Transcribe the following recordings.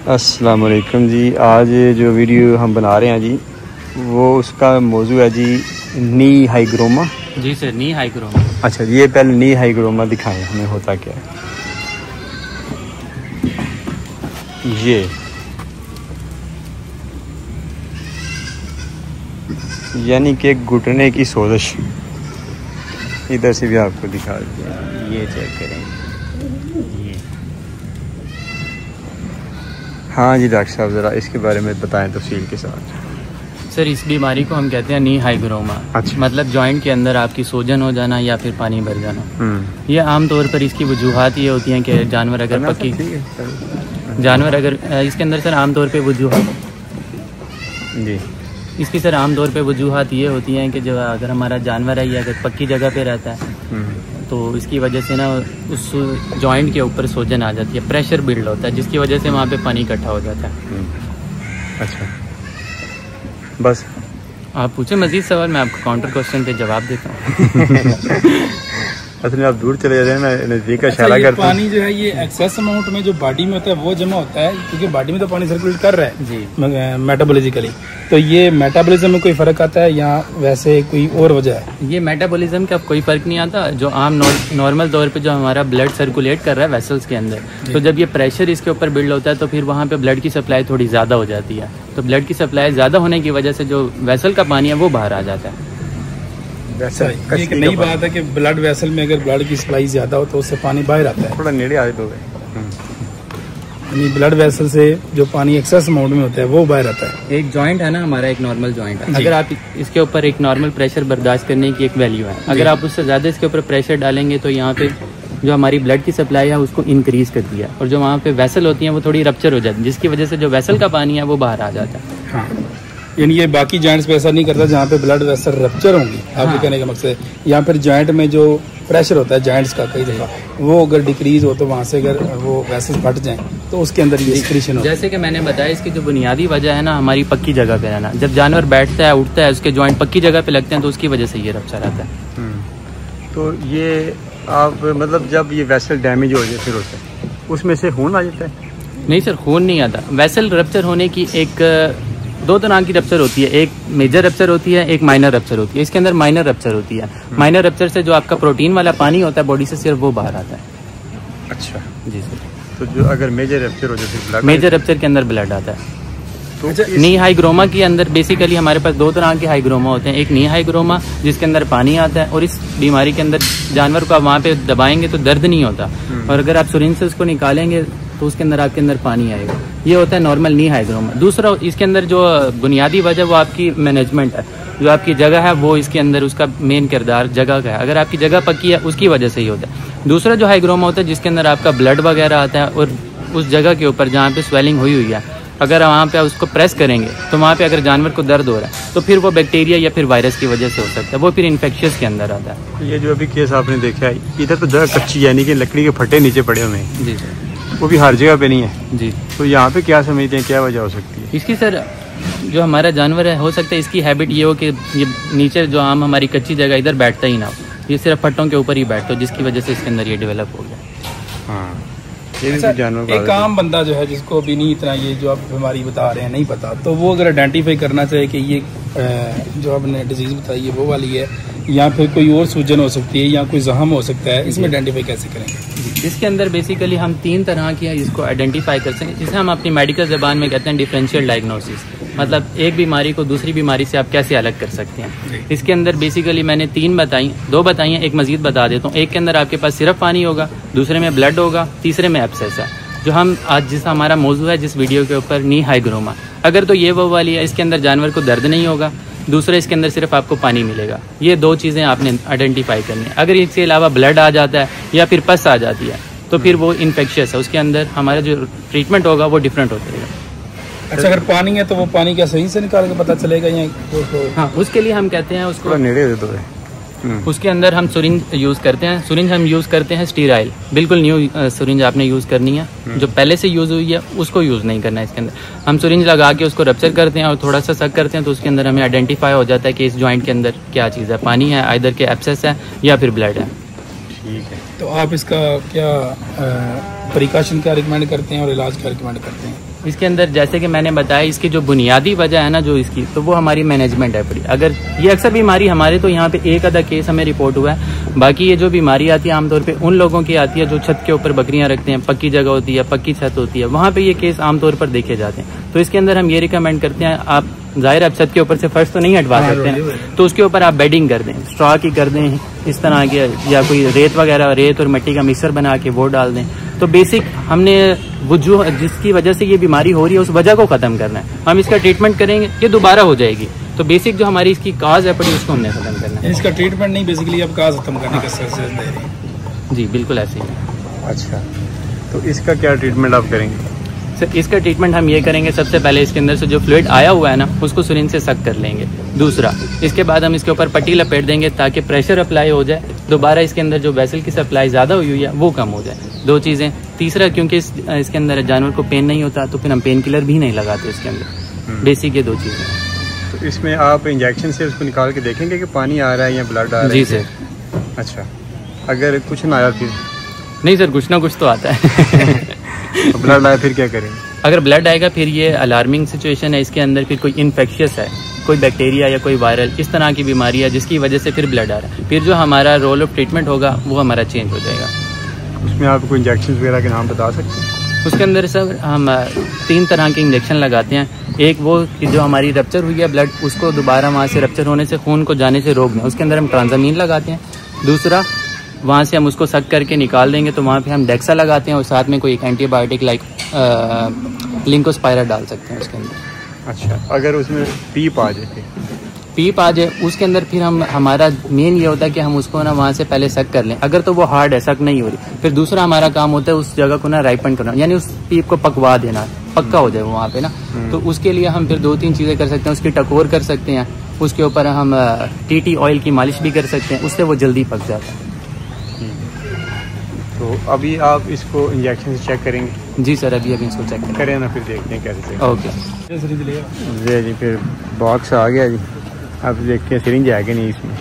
अस्सलाम वालेकुम जी। आज जो वीडियो हम बना रहे हैं जी, वो उसका मौजू है जी नी हाइग्रोमा। जी सर, नी हाइग्रोमा। अच्छा, ये पहले नी हाइग्रोमा दिखाएं हमें होता क्या है। ये यानी कि घुटने की सोजिश। इधर से भी आपको दिखा दिया, ये चेक करें। हाँ जी डॉक्टर साहब, ज़रा इसके बारे में बताएं तफसील के साथ। सर, इस बीमारी को हम कहते हैं नी हाइग्रोमा। अच्छा। मतलब जॉइंट के अंदर आपकी सूजन हो जाना या फिर पानी भर जाना। ये आम तौर पर इसकी वजूहात ये होती हैं कि जानवर अगर पक्की इसके अंदर सर आम तौर पे वजूहात जी इसकी सर आम तौर पे वजूहात ये होती हैं कि जो अगर हमारा जानवर है ये अगर पक्की जगह पे रहता है तो इसकी वजह से ना उस जॉइंट के ऊपर सूजन आ जाती है, प्रेशर बिल्ड होता है, जिसकी वजह से वहाँ पे पानी इकट्ठा हो जाता है। अच्छा, बस आप पूछे मजीद सवाल, मैं आपको काउंटर क्वेश्चन पे जवाब देता हूँ। असल आप दूर चले जाते हैं, मैं नज़दीक का इशारा अच्छा, करता हूँ। पानी जो है ये एक्सेस अमाउंट में जो बॉडी में होता है वो जमा होता है, क्योंकि बॉडी में तो पानी सर्कुलेट कर रहा है जी मेटाबॉलिजिकली। तो ये मेटाबॉलिज्म में कोई फर्क आता है या वैसे कोई और वजह है? ये मेटाबॉलिज्म का कोई फर्क नहीं आता। जो आम नॉर्मल तौर पे जो हमारा ब्लड सर्कुलेट कर रहा है वेसल्स के अंदर, तो जब ये प्रेशर इसके ऊपर बिल्ड होता है तो फिर वहाँ पे ब्लड की सप्लाई थोड़ी ज़्यादा हो जाती है। तो ब्लड की सप्लाई ज़्यादा होने की वजह से जो वेसल का पानी है वो बाहर आ जाता है। अच्छा, ये एक नई बात है कि ब्लड वेसल में अगर ब्लड की सप्लाई ज्यादा हो तो उससे पानी बाहर आता है। थोड़ा नेड़े आ जाए यानी ब्लड वेसल से जो पानी एक्सेस अमाउंट में होता है वो बाहर आता है। एक जॉइंट है ना हमारा, एक नॉर्मल जॉइंट है। अगर आप इसके ऊपर एक नॉर्मल प्रेशर बर्दाश्त करने की एक वैल्यू है, अगर आप उससे ज़्यादा इसके ऊपर प्रेशर डालेंगे तो यहाँ पे जो हमारी ब्लड की सप्लाई है उसको इंक्रीज करती है, और जो वहाँ पे वेसल होती हैं वो थोड़ी रप्चर हो जाती है, जिसकी वजह से जो वेसल का पानी है वो बाहर आ जाता है। हाँ, यानी ये बाकी जॉइंट्स पे ऐसा नहीं करता जहाँ पे ब्लड वेसल रप्चर होंगी। आपके कहने का मकसद है या फिर जॉइंट में जो प्रेशर होता है जॉइंट्स का कई दफा वो अगर डिक्रीज हो तो वहाँ से अगर वो वेसल्स फट जाएं तो उसके अंदर ये सिक्रीशन हो। जैसे कि मैंने बताया, इसकी जो बुनियादी वजह है ना हमारी पक्की जगह पे रहना। जब जानवर बैठता है उठता है उसके जॉइंट पक्की जगह पे लगते हैं तो उसकी वजह से ये रप्चर आता है। तो ये आप मतलब जब ये वेसल डैमेज हो जाए फिर होता है उसमें से खून आ जाता है? नहीं सर, खून नहीं आता। वेसल रप्चर होने की दो तरह की रप्चर होती है, एक मेजर रप्चर होती है, एक माइनर रप्चर होती है। इसके अंदर माइनर रप्चर होती है। माइनर रप्चर से जो आपका प्रोटीन वाला पानी होता है बॉडी से सिर्फ वो बाहर आता है। अच्छा जी सर। तो जो अगर मेजर रप्चर हो जाए फिर मेजर रप्चर के अंदर ब्लड आता है। तो नी हाइग्रोमा के अंदर बेसिकली हमारे पास दो तरह के हाइग्रोमा होते हैं। एक नी हाइग्रोमा जिसके अंदर पानी आता है, और इस बीमारी के अंदर जानवर को आप वहाँ पे दबाएंगे तो दर्द नहीं होता, और अगर आप सुरिंज से उसको निकालेंगे तो उसके अंदर आपके अंदर पानी आएगा। ये होता है नॉर्मल नी हाइग्रोमा। दूसरा, इसके अंदर जो बुनियादी वजह वो आपकी मैनेजमेंट है। जो आपकी जगह है वो इसके अंदर उसका मेन किरदार जगह का है। अगर आपकी जगह पक्की है उसकी वजह से ही होता है। दूसरा जो हाइग्रोमा होता है जिसके अंदर आपका ब्लड वगैरह आता है, और उस जगह के ऊपर जहाँ पे स्वेलिंग हुई हुई है, अगर वहाँ पे उसको प्रेस करेंगे तो वहाँ पे अगर जानवर को दर्द हो रहा है तो फिर वो बैक्टीरिया या फिर वायरस की वजह से हो सकता है, वो फिर इन्फेक्शियस के अंदर आता है। ये जो अभी केस आपने देखा है, इधर तो जगह कच्ची यानी कि लकड़ी के फटे नीचे पड़े हुए हैं। जी सर। वो भी हर जगह पे नहीं है जी। तो यहाँ पे क्या समझते हैं, क्या वजह हो सकती है इसकी? सर, जो हमारा जानवर है हो सकता है इसकी हैबिट ये हो कि ये नीचे जो आम हमारी कच्ची जगह इधर बैठता ही ना हो, ये सिर्फ फट्टों के ऊपर ही बैठता हो, जिसकी वजह से इसके अंदर ये डेवलप हो गया। हाँ, ये भी अच्छा, जानवर एक आम बंदा जो है जिसको अभी नहीं इतना ये जो आप बीमारी बता रहे हैं नहीं पता, तो वो अगर आइडेंटिफाई करना चाहे कि ये जो आपने डिजीज बताई है वो वाली है या फिर कोई और सूजन हो सकती है या कोई जख्म हो सकता है, इसमें आइडेंटिफाई कैसे करेंगे? इसके अंदर बेसिकली हम तीन तरह की इसको आइडेंटिफाई कर सकते हैं, जिसे हम अपनी मेडिकल ज़बान में कहते हैं डिफरेंशियल डायग्नोसिस। मतलब एक बीमारी को दूसरी बीमारी से आप कैसे अलग कर सकते हैं। इसके अंदर बेसिकली मैंने दो बताई हैं, एक मजीद बता देता हूँ। एक के अंदर आपके पास सिर्फ पानी होगा, दूसरे में ब्लड होगा, तीसरे में एब्सेस है। जो हम आज जिस हमारा मौजू है जिस वीडियो के ऊपर, नी हाइग्रोमा, अगर तो ये वो वाली है, इसके अंदर जानवर को दर्द नहीं होगा, दूसरा इसके अंदर सिर्फ आपको पानी मिलेगा। ये दो चीज़ें आपने आइडेंटिफाई करनी है। अगर इसके अलावा ब्लड आ जाता है या फिर पस आ जाती है तो फिर वो इन्फेक्शियस है, उसके अंदर हमारा जो ट्रीटमेंट होगा वो डिफरेंट होता है। अच्छा, अगर पानी है तो वो पानी क्या सही से निकाल के पता चलेगा या हाँ, उसके लिए हम कहते हैं उसको नेड़े दे दो। उसके अंदर हम सुरिंज यूज़ करते हैं। सुरिंज हम यूज़ करते हैं स्टीराइल, बिल्कुल न्यू सुरिंज आपने यूज़ करनी है। जो पहले से यूज़ हुई है उसको यूज़ नहीं करना है। इसके अंदर हम सुरिंज लगा के उसको रप्चर करते हैं और थोड़ा सा सक करते हैं, तो उसके अंदर हमें आइडेंटिफाई हो जाता है कि इस जॉइंट के अंदर क्या चीज़ है, पानी है, आइदर के एब्सेस है या फिर ब्लड है। ठीक है, तो आप इसका क्या प्रिकॉशन क्या रिकमेंड करते हैं और इलाज क्या रिकमेंड करते हैं? इसके अंदर जैसे कि मैंने बताया, इसकी जो बुनियादी वजह है ना जो इसकी, तो वो हमारी मैनेजमेंट है पूरी। अगर ये अक्सर बीमारी हमारे तो यहाँ पे एक आधा केस हमें रिपोर्ट हुआ है, बाकी ये जो बीमारी आती है आमतौर पे उन लोगों की आती है जो छत के ऊपर बकरियां रखते हैं, पक्की जगह होती है, पक्की छत होती है, वहाँ पे ये केस आमतौर पर देखे जाते हैं। तो इसके अंदर हम ये रिकमेंड करते हैं, आप जाहिर आप छत के ऊपर से फर्श तो नहीं हटवा सकते हैं, तो उसके ऊपर आप बेडिंग कर दें, स्ट्रॉ की कर दें इस तरह के, या कोई रेत वगैरह, रेत और मिट्टी का मिक्सर बना के वो डाल दें। तो बेसिक हमने वो जो जिसकी वजह से ये बीमारी हो रही है उस वजह को खत्म करना है। हम इसका ट्रीटमेंट करेंगे, ये दोबारा हो जाएगी। तो बेसिक जो हमारी इसकी काज है पड़ी उसको हमने खत्म करना है। इसका ट्रीटमेंट नहीं, बेसिकली आप काज खत्म करने का सर्विस दे रहे हैं। जी बिल्कुल ऐसे ही है। अच्छा, तो इसका क्या ट्रीटमेंट आप करेंगे? सर इसका ट्रीटमेंट हम ये करेंगे, सबसे पहले इसके अंदर से जो फ्लूइड आया हुआ है ना उसको सिरिंज से सक कर लेंगे। दूसरा, इसके बाद हम इसके ऊपर पट्टी लपेट देंगे ताकि प्रेशर अप्लाई हो जाए, दोबारा इसके अंदर जो वेसल की सप्लाई ज़्यादा हुई है वो कम हो जाए। दो चीज़ें। तीसरा, क्योंकि इसके अंदर जानवर को पेन नहीं होता तो फिर हम पेन किलर भी नहीं लगाते इसके अंदर। बेसिक ये दो चीज़ें। तो इसमें आप इंजेक्शन से उसको निकाल के देखेंगे कि पानी आ रहा है या ब्लड आ रहा है? जी सर। अच्छा, अगर कुछ ना आया फिर? नहीं सर, कुछ ना कुछ तो आता है। ब्लड आया फिर क्या करेंगे? अगर ब्लड आएगा फिर ये अलार्मिंग सिचुएशन है, इसके अंदर फिर कोई इन्फेक्शियस है, कोई बैक्टीरिया या कोई वायरल इस तरह की बीमारी है जिसकी वजह से फिर ब्लड आ रहा है, फिर जो हमारा रोल ऑफ ट्रीटमेंट होगा वो हमारा चेंज हो जाएगा। उसमें आप कोई इंजेक्शन वगैरह के नाम बता सकते हैं? उसके अंदर सर हम 3 तरह के इंजेक्शन लगाते हैं। एक वो कि जो हमारी रप्चर हुई है ब्लड, उसको दोबारा वहाँ से रप्चर होने से, खून को जाने से रोक दें, उसके अंदर हम ट्रांजामीन लगाते हैं। दूसरा, वहाँ से हम उसको सक करके निकाल देंगे तो वहाँ पे हम डेक्सा लगाते हैं और साथ में कोई एक एंटीबायोटिक लाइक लिंकोस्पायरा डाल सकते हैं उसके अंदर। अच्छा, अगर उसमें पीप आ जाए? पीप आ जाए उसके अंदर फिर हम, हमारा मेन ये होता है कि हम उसको ना वहाँ से पहले सक कर लें। अगर तो वो हार्ड है, सक नहीं हो रही, फिर दूसरा हमारा काम होता है उस जगह को ना राइपन करना, यानी उस पीप को पकवा देना, पक्का हो जाए वो वहाँ पे ना। तो उसके लिए हम फिर 2-3 चीज़ें कर सकते हैं। उसकी टकोर कर सकते हैं, उसके ऊपर हम टीटी ऑयल की मालिश भी कर सकते हैं, उससे वो जल्दी पक जाता है। तो अभी आप इसको इंजेक्शन से चेक करेंगे? जी सर, अभी इसको चेक करें ना, फिर देखते हैं कैसे चेक। ओके जी, फिर बॉक्स आ गया जी। अब देखते हैं सिरिंज है कि नहीं इसमें।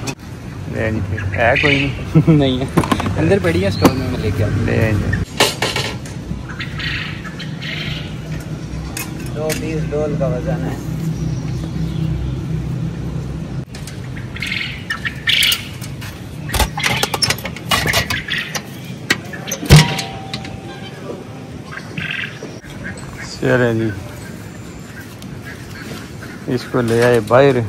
ले जी, फिर है कोई नहीं? नहीं है, अंदर पड़ी है स्टोर में, मैं लेके आता हूं। ले जी। 220 डोल का वजन है। चले जी, इसको ले आए बाहर।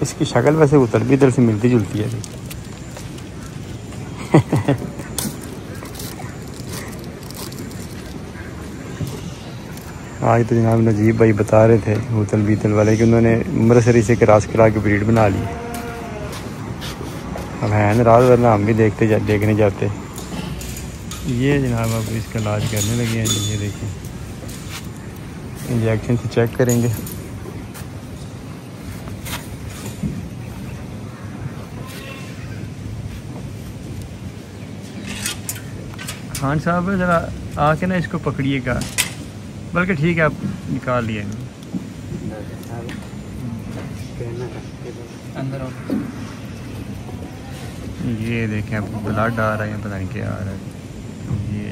इसकी शक्ल वैसे उतर भी इधर से मिलती जुलती है। आज तो जनाब नजीब भाई बता रहे थे होटल बीतल वाले कि उन्होंने मरसरी से क्रॉस करा के ब्रीड बना ली। अब है न रात, वरना हम भी देखने जाते। ये जनाब अब इसका इलाज करने लगे हैं। ये देखिए, इंजेक्शन से चेक करेंगे। खान साहब ज़रा आके ना इसको पकड़िएगा, बल्कि ठीक है आप निकाल लिए। ये देखें, अब ब्लड आ रहा है, पता नहीं क्या आ रहा है। ये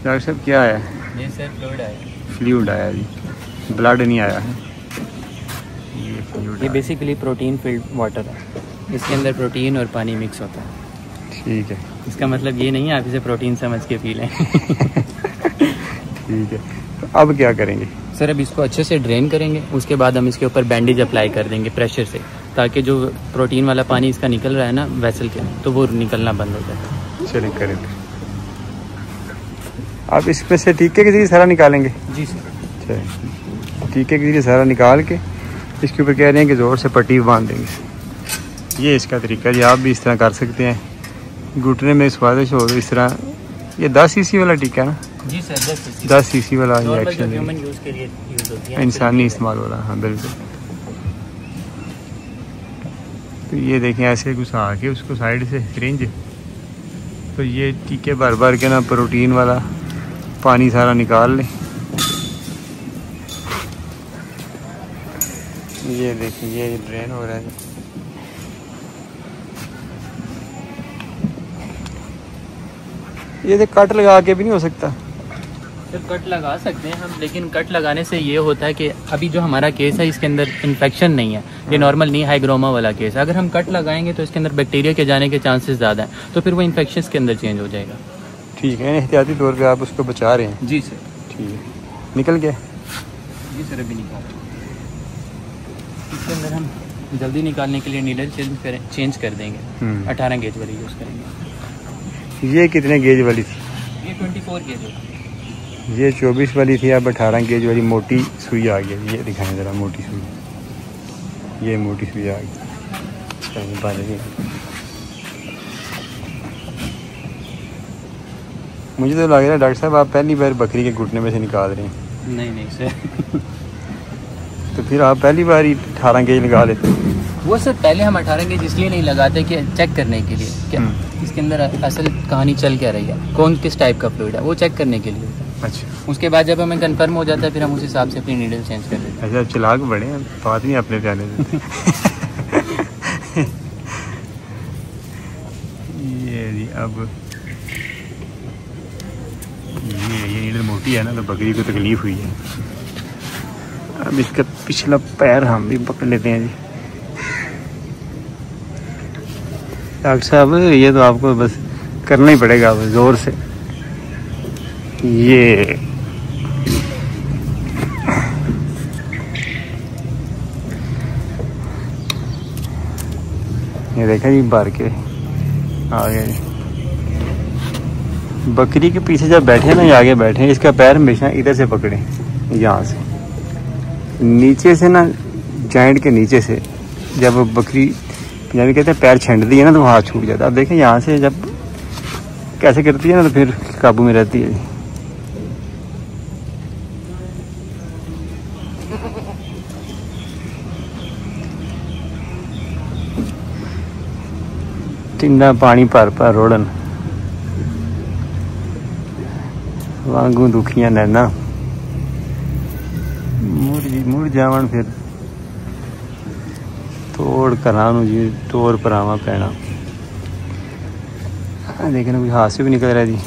डॉक्टर साहब क्या है? ये सर फ्लूइड आया। फ्लूइड आया जी, ब्लड नहीं आया है। ये फ्लूइड, ये बेसिकली प्रोटीन फिल्ड वाटर है, इसके अंदर प्रोटीन और पानी मिक्स होता है। ठीक है, इसका मतलब ये नहीं है आप इसे प्रोटीन समझ के पी लें। ठीक है, तो अब क्या करेंगे? सर अब इसको अच्छे से ड्रेन करेंगे, उसके बाद हम इसके ऊपर बैंडेज अप्लाई कर देंगे प्रेशर से, ताकि जो प्रोटीन वाला पानी इसका निकल रहा है ना वेसल के, तो वो निकलना बंद हो जाए। चलिए करें। आप इसमें से टीके के जरिए सारा निकालेंगे? जी सर। चलिए, टीके के जरिए सारा निकाल के इसके ऊपर कह रहे हैं कि ज़ोर से पट्टी बांध देंगे। ये इसका तरीका जी, आप भी इस तरह कर सकते हैं। घुटने में स्वादिश हो इस तरह। ये 10 cc वाला टीका है ना? जी सर, 10 cc वाला इंजेक्शन है, इंसानी इस्तेमाल हो रहा है। हाँ बिल्कुल। तो ये देखें, ऐसे घुसा के उसको साइड से सिरिंज, तो ये टीके भर भर के ना प्रोटीन वाला पानी सारा निकाल लें। ये देखिए, ये ड्रेन हो रहा है। ये तो कट लगा के भी नहीं हो सकता। फिर कट लगा सकते हैं हम, लेकिन कट लगाने से ये होता है कि अभी जो हमारा केस है इसके अंदर इन्फेक्शन नहीं है, ये नॉर्मल नी हाइग्रोमा वाला केस है। अगर हम कट लगाएंगे तो इसके अंदर बैक्टीरिया के जाने के चांसेस ज़्यादा हैं, तो फिर वो इन्फेक्शन के अंदर चेंज हो जाएगा। ठीक है, एहतियाती तौर पे आप उसको बचा रहे हैं। जी सर। ठीक है, निकल गया? जी सर, अभी निकाल। इसके अंदर हम जल्दी निकालने के लिए नीडल चेंज कर देंगे। 18 गेज वाली यूज़ करेंगे। ये कितने गेज वाली थी? ये 24 गेज होती है। ये 24 वाली थी, अब 18 गेज वाली मोटी सुई आ गई। ये दिखाएं ज़रा मोटी सुई, ये मोटी सुई आ गई। मुझे तो लग रहा है डॉक्टर साहब आप पहली बार बकरी के घुटने में से निकाल रहे हैं। नहीं सर। तो फिर आप पहली बार ही 18 गेज लगा लेते हैं? वो सर पहले हम 18 गेज इसलिए नहीं लगाते कि चेक करने के लिए क्या इसके अंदर असल कहानी चल क्या रही है, कौन किस टाइप का फ्लूइड है, वो चेक करने के लिए। अच्छा, उसके बाद जब हमें कंफर्म हो जाता है फिर हम उस हिसाब से अपनी नीडल चेंज कर देते हैं। अच्छा, चलाक बड़े हैं, बात नहीं अपने जाने देते। ये जी, अब ये नीडल मोटी है ना, तो बकरी को तकलीफ हुई है। अब इसका पिछला पैर हम भी पकड़ लेते हैं जी। डॉक्टर साहब ये तो आपको बस करना ही पड़ेगा जोर से। ये देखा जी, भर के आ गया जी। बकरी के पीछे जब बैठे ना, आगे बैठे, इसका पैर हमेशा इधर से पकड़े, यहाँ से नीचे से ना, जॉइंट के नीचे से। जब बकरी पंजाबी कहते हैं पैर छंड दी है ना, तो हाथ छूट जाता है। अब देखें यहाँ से जब कैसे करती है ना, तो फिर काबू में रहती है। टिंडा पानी पर रोड़न वांगू दुखियां नैना मुड़ जावन फिर तोड़ करानू जी, तोड़ परावा पैना। देखना कुछ हाथ से भी निकल रहा है जी।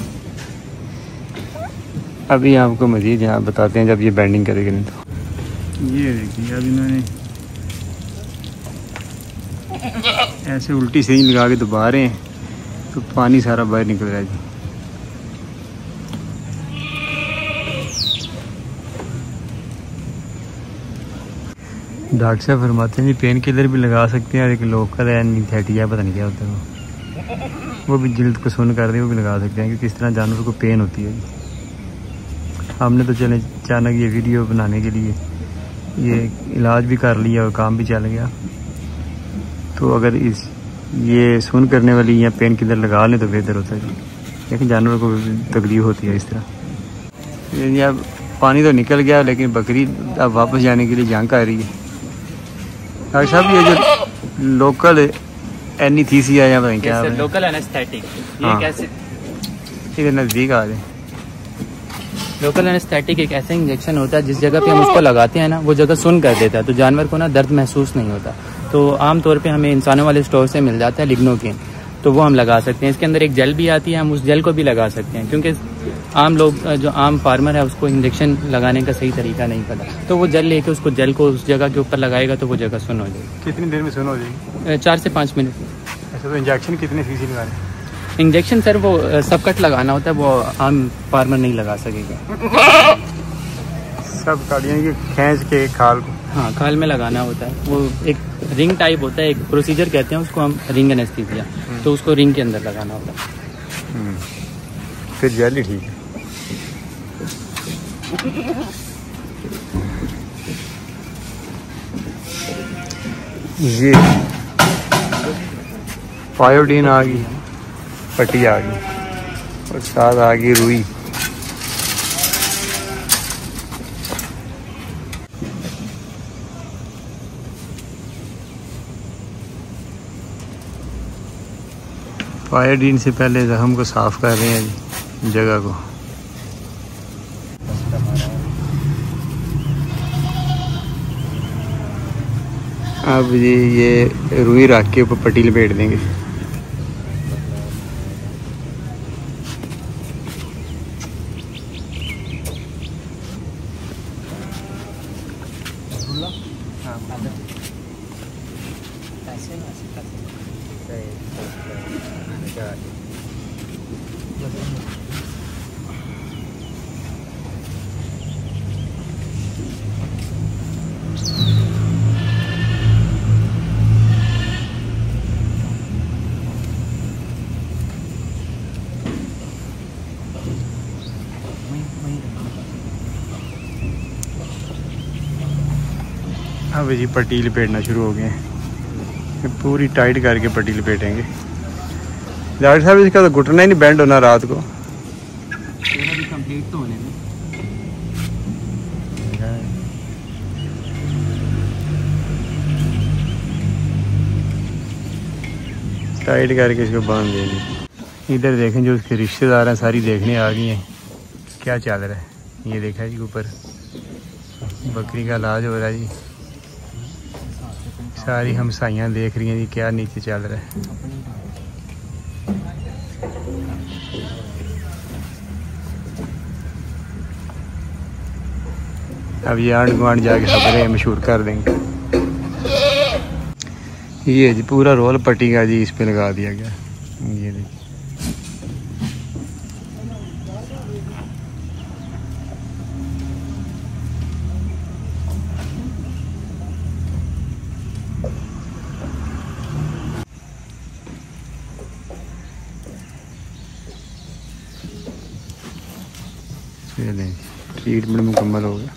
अभी आपको मजीद यहाँ बताते हैं जब ये बैंडिंग करेगी। नहीं तो ये देखिए, अभी मैंने ऐसे उल्टी सही लगा के दबा रहे हैं तो पानी सारा बाहर निकल रहा है जी। डॉक्टर साहब फरमाते हैं जी पेन किलर भी लगा सकते हैं, और एक लोकल एनेस्थेटिया पता नहीं क्या होता है वो भी जिल्द को सुन कर दे, वो भी लगा सकते हैं, क्योंकि इस तरह जानवर को पेन होती है। हमने तो चले अचानक ये वीडियो बनाने के लिए ये इलाज भी कर लिया और काम भी चल गया। तो अगर ये सुन करने वाली या पेन किलर लगा लें तो बेहतर होता है, लेकिन जानवर को तकलीफ होती है इस तरह। ये अब पानी तो निकल गया, लेकिन बकरी अब वापस जाने के लिए जंग आ रही है। डॉक्टर साहब ये जो लोकल एनेस्थीसिया या पता क्या है, लोकल एनेस्थेटिक, ये कैसे इधर नज़दीक आ जाए। लोकल एनेस्थेटिक एक ऐसा इंजेक्शन होता है जिस जगह पे हम उसको लगाते हैं ना, वो जगह सुन कर देता है, तो जानवर को ना दर्द महसूस नहीं होता। तो आम तौर पे हमें इंसानों वाले स्टोर से मिल जाता है लिग्नोकेन, तो वो हम लगा सकते हैं। इसके अंदर एक जेल भी आती है, हम उस जेल को भी लगा सकते हैं, क्योंकि आम लोग जो आम फार्मर है उसको इंजेक्शन लगाने का सही तरीका नहीं पता, तो वो जेल लेके उसको जेल को उस जगह के ऊपर लगाएगा तो वो जगह सुन हो जाएगी। कितनी देर में सुन हो जाएगी? 4 से 5 मिनट। अच्छा, तो इंजेक्शन कितने फीसदी लगाने? इंजेक्शन सर वो सब कट लगाना होता है, वो आम फार्मर नहीं लगा सकेगा। सब कट यानी कि खींच के खाल को? हाँ, खाल में लगाना होता है। वो एक रिंग टाइप होता है, एक प्रोसीजर कहते हैं उसको हम, रिंग एनेस्थीसिया, तो उसको रिंग के अंदर लगाना होता है। फिर जेल ही ठीक है। ये पायोडीन आ गई, पट्टी आ गई, और साथ आ गई रुई। पायोडीन से पहले जख्म को साफ कर रहे हैं जगह को। अब ये रुई रख के ऊपर पट्टी लपेट देंगे। अब जी पट्टी लपेटना शुरू हो गए हैं, पूरी टाइट करके पट्टी लपेटेंगे। डॉक्टर साहब इसका तो घुटना ही नहीं बैंड होना रात को। कंप्लीट तो होने में टाइट करके इसको बांध देंगे। इधर देखें जो उसके रिश्तेदार हैं सारी देखने आ गई हैं क्या चल रहा है। ये देखा जी ऊपर बकरी का इलाज हो रहा है जी, सारी हमसाइयाँ देख रही हैं जी क्या नीचे चल रहा है। अब ये आंड गुआंड जाके खबरें मशहूर कर देंगे। ये जी पूरा रोल पट्टी का जी इस पे लगा दिया गया। ये देखिए ट्रीटमेंट मुकम्मल हो गया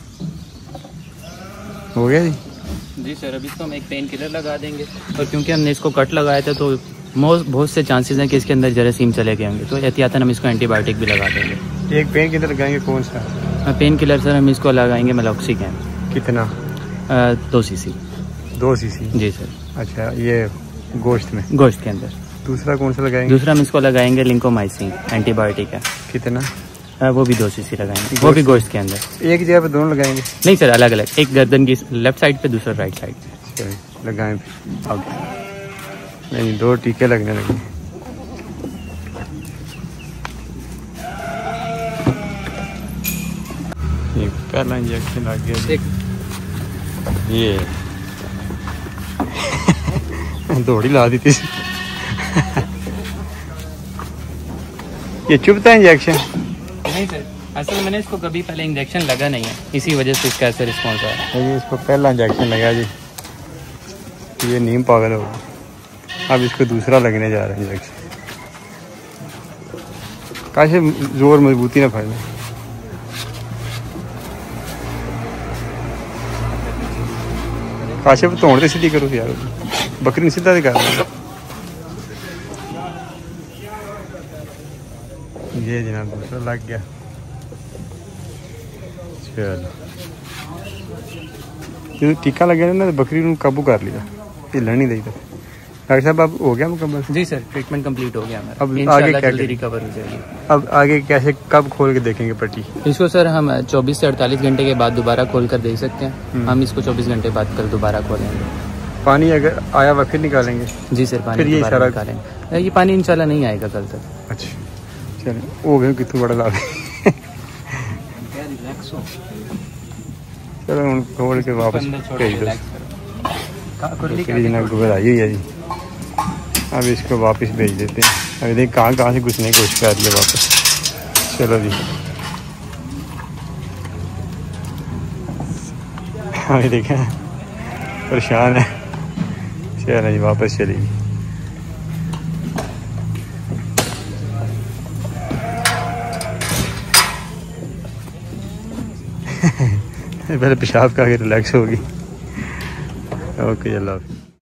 जी सर। अभी इसको हम एक पेन किलर लगा देंगे, और क्योंकि हमने इसको कट लगाया था तो बहुत से चांसेस हैं कि इसके अंदर जरासीम चले गए होंगे, तो एहतियातन हम इसको एंटीबायोटिक भी लगा देंगे। एक पेन किलर लगाएंगे कौन सा? पेन किलर सर हम इसको लगाएंगे मेलॉक्सिकैन। कितना? 2 cc। 2 cc जी सर। अच्छा, ये गोश्त में? गोश्त के अंदर। दूसरा कौन सा लगाएंगे? दूसरा हम इसको लगाएंगे लिंकोमाइसिन, एंटीबायोटिक है। कितना? वो भी 2 cc लगाएंगे, वो भी गोश्त के अंदर। एक जगह पे दोनों लगाएंगे? नहीं सर, अलग अलग, एक गर्दन की लेफ्ट साइड पे, दूसरा राइट साइड। लगाएं नहीं, 2 टीके लगने लगे। ये पहला इंजेक्शन लग गया। ये दौड़ी ला दी थी। ये चुभता है इंजेक्शन? नहीं सर, असल मैंने इसको कभी पहले इंजेक्शन लगा नहीं है, इसी वजह से इसका ऐसा रिस्पॉन्स आ रहा है। इसको पहला इंजेक्शन लगा जी, ये नीम पागल हो गई। अब इसको दूसरा लगने जा रहा है इंजेक्शन। काशे जोर मजबूती ना फड़े। काशे तोड़ दे सीधी करो यार, बकरी सीधा दिखा। ये जनाब दूसरा लग गया। चलो टीका लगे ना तो बकरी को काबू कर लिया, हिलन नहीं दी। डॉक्टर साहब अब हो गया मुकम्मल? जी सर, ट्रीटमेंट कंप्लीट हो गया हमारा। अब आगे क्या रिकवर हो जाएगी। अब आगे कैसे कब खोल के देखेंगे पट्टी? इसको सर हम 24 से 48 घंटे के बाद दोबारा खोल कर देख सकते हैं। हम इसको 24 घंटे बाद कल दोबारा खोलेंगे। पानी अगर आया हुआ फिर निकालेंगे? जी सर, पानी फिर ये सारा निकालेंगे। ये पानी इंशाल्लाह नहीं आएगा कल तक। अच्छा चलो, हो गए कितों बड़ा लाभ। चलो हम खोल के वापस भेज दो। घबराई हुई है जी, अब इसको वापस भेज देते हैं। अभी देख कहाँ से घुसने की कोशिश कर रही है वापस। चलो जी, अभी देखा परेशान है। चलो जी वापस चलेगी। पहले पेशाब का रिलैक्स होगी। ओके, अल्लाह हाफ़िज़।